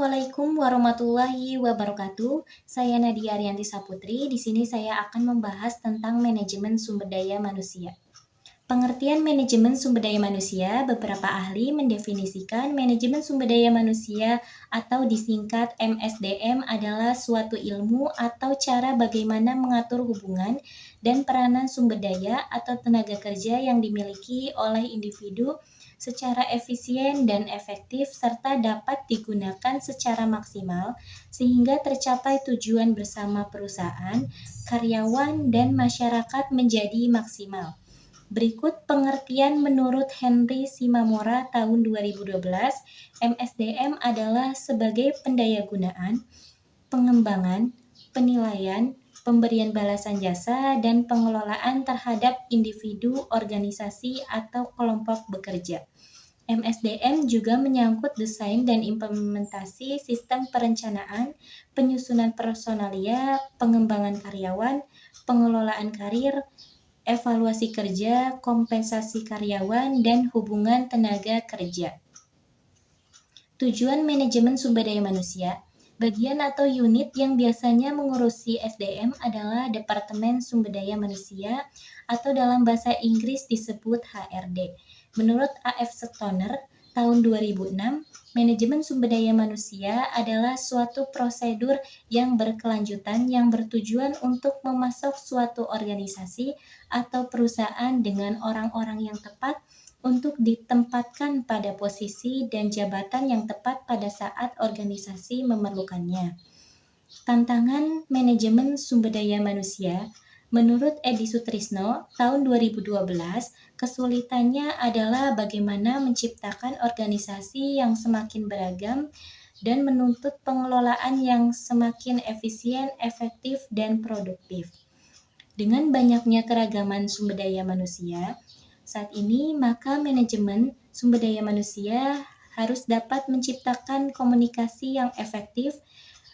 Assalamualaikum warahmatullahi wabarakatuh. Saya Nadia Ariyanti Saputri. Di sini saya akan membahas tentang manajemen sumber daya manusia. Pengertian manajemen sumber daya manusia, beberapa ahli mendefinisikan manajemen sumber daya manusia atau disingkat MSDM adalah suatu ilmu atau cara bagaimana mengatur hubungan dan peranan sumber daya atau tenaga kerja yang dimiliki oleh individu secara efisien dan efektif serta dapat digunakan secara maksimal sehingga tercapai tujuan bersama perusahaan, karyawan, dan masyarakat menjadi maksimal. Berikut pengertian menurut Henry Shimamura tahun 2012, MSDM adalah sebagai pendayagunaan, pengembangan, penilaian, pemberian balasan jasa, dan pengelolaan terhadap individu, organisasi, atau kelompok bekerja. MSDM juga menyangkut desain dan implementasi sistem perencanaan, penyusunan personalia, pengembangan karyawan, pengelolaan karir, evaluasi kerja, kompensasi karyawan, dan hubungan tenaga kerja. Tujuan manajemen sumber daya manusia. Bagian atau unit yang biasanya mengurusi SDM adalah Departemen Sumber Daya Manusia atau dalam bahasa Inggris disebut HRD. Menurut A.F. Stoner, tahun 2006, manajemen sumber daya manusia adalah suatu prosedur yang berkelanjutan yang bertujuan untuk memasok suatu organisasi atau perusahaan dengan orang-orang yang tepat untuk ditempatkan pada posisi dan jabatan yang tepat pada saat organisasi memerlukannya. Tantangan manajemen sumber daya manusia. Menurut Edi Sutrisno, tahun 2012, kesulitannya adalah bagaimana menciptakan organisasi yang semakin beragam dan menuntut pengelolaan yang semakin efisien, efektif, dan produktif. Dengan banyaknya keragaman sumber daya manusia, saat ini maka manajemen sumber daya manusia harus dapat menciptakan komunikasi yang efektif,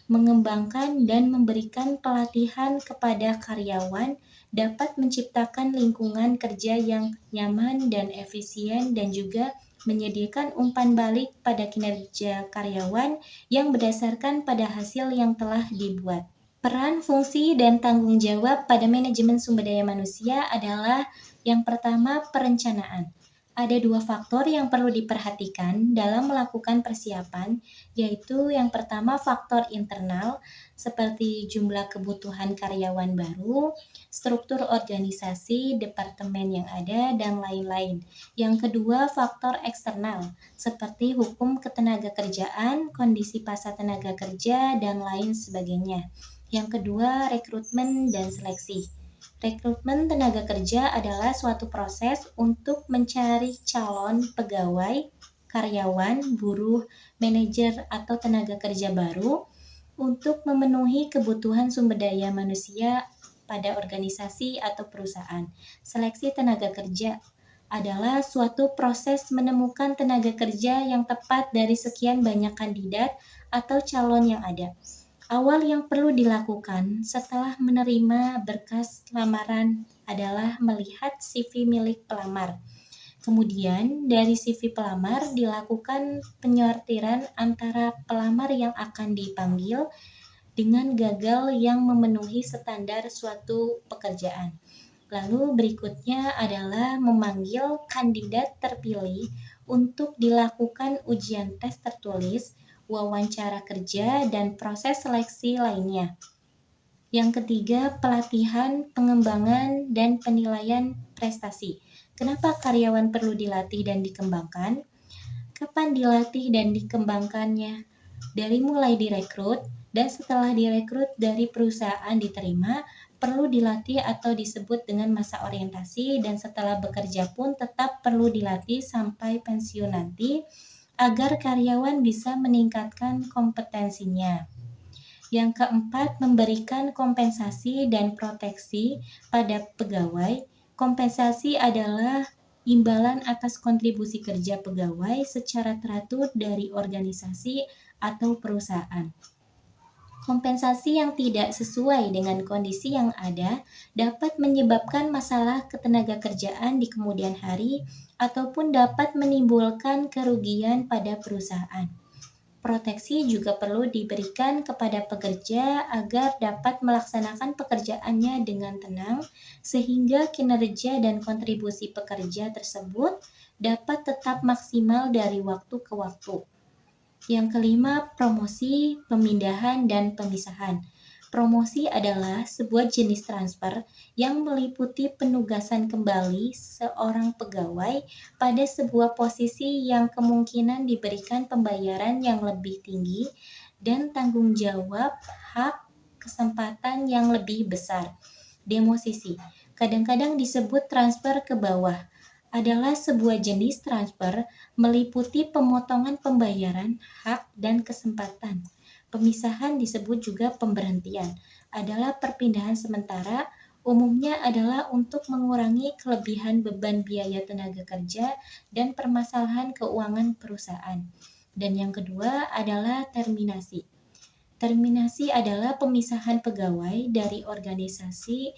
mengembangkan dan memberikan pelatihan kepada karyawan, dapat menciptakan lingkungan kerja yang nyaman dan efisien dan juga menyediakan umpan balik pada kinerja karyawan yang berdasarkan pada hasil yang telah dibuat. Peran, fungsi, dan tanggung jawab pada manajemen sumber daya manusia adalah yang pertama, perencanaan. Ada dua faktor yang perlu diperhatikan dalam melakukan persiapan, yaitu yang pertama faktor internal, seperti jumlah kebutuhan karyawan baru, struktur organisasi, departemen yang ada, dan lain-lain. Yang kedua, faktor eksternal, seperti hukum ketenagakerjaan, kondisi pasar tenaga kerja, dan lain sebagainya. Yang kedua, rekrutmen dan seleksi. Rekrutmen tenaga kerja adalah suatu proses untuk mencari calon pegawai, karyawan, buruh, manajer, atau tenaga kerja baru untuk memenuhi kebutuhan sumber daya manusia pada organisasi atau perusahaan. Seleksi tenaga kerja adalah suatu proses menemukan tenaga kerja yang tepat dari sekian banyak kandidat atau calon yang ada. Awal yang perlu dilakukan setelah menerima berkas lamaran adalah melihat CV milik pelamar. Kemudian dari CV pelamar dilakukan penyortiran antara pelamar yang akan dipanggil dengan gagal yang memenuhi standar suatu pekerjaan. Lalu berikutnya adalah memanggil kandidat terpilih untuk dilakukan ujian tes tertulis, wawancara kerja, dan proses seleksi lainnya. Yang ketiga, pelatihan, pengembangan, dan penilaian prestasi. Kenapa karyawan perlu dilatih dan dikembangkan? Kapan dilatih dan dikembangkannya? Dari mulai direkrut, dan setelah direkrut dari perusahaan diterima, perlu dilatih atau disebut dengan masa orientasi, dan setelah bekerja pun tetap perlu dilatih sampai pensiun nanti, agar karyawan bisa meningkatkan kompetensinya. Yang keempat, memberikan kompensasi dan proteksi pada pegawai. Kompensasi adalah imbalan atas kontribusi kerja pegawai secara teratur dari organisasi atau perusahaan. Kompensasi yang tidak sesuai dengan kondisi yang ada dapat menyebabkan masalah ketenagakerjaan di kemudian hari ataupun dapat menimbulkan kerugian pada perusahaan. Proteksi juga perlu diberikan kepada pekerja agar dapat melaksanakan pekerjaannya dengan tenang, sehingga kinerja dan kontribusi pekerja tersebut dapat tetap maksimal dari waktu ke waktu. Yang kelima, promosi, pemindahan, dan pemisahan. Promosi adalah sebuah jenis transfer yang meliputi penugasan kembali seorang pegawai pada sebuah posisi yang kemungkinan diberikan pembayaran yang lebih tinggi dan tanggung jawab, hak, kesempatan yang lebih besar. Demosisi, kadang-kadang disebut transfer ke bawah, adalah sebuah jenis transfer meliputi pemotongan pembayaran, hak, dan kesempatan. Pemisahan disebut juga pemberhentian, adalah perpindahan sementara, umumnya adalah untuk mengurangi kelebihan beban biaya tenaga kerja dan permasalahan keuangan perusahaan. Dan yang kedua adalah terminasi. Terminasi adalah pemisahan pegawai dari organisasi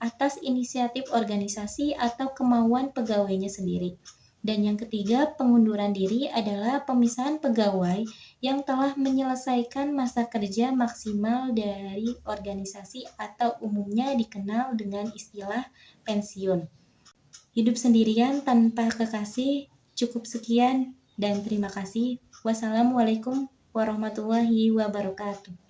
atas inisiatif organisasi atau kemauan pegawainya sendiri. Dan yang ketiga, pengunduran diri adalah pemisahan pegawai yang telah menyelesaikan masa kerja maksimal dari organisasi atau umumnya dikenal dengan istilah pensiun. Hidup sendirian tanpa kekasih. Cukup sekian dan terima kasih. Wassalamualaikum warahmatullahi wabarakatuh.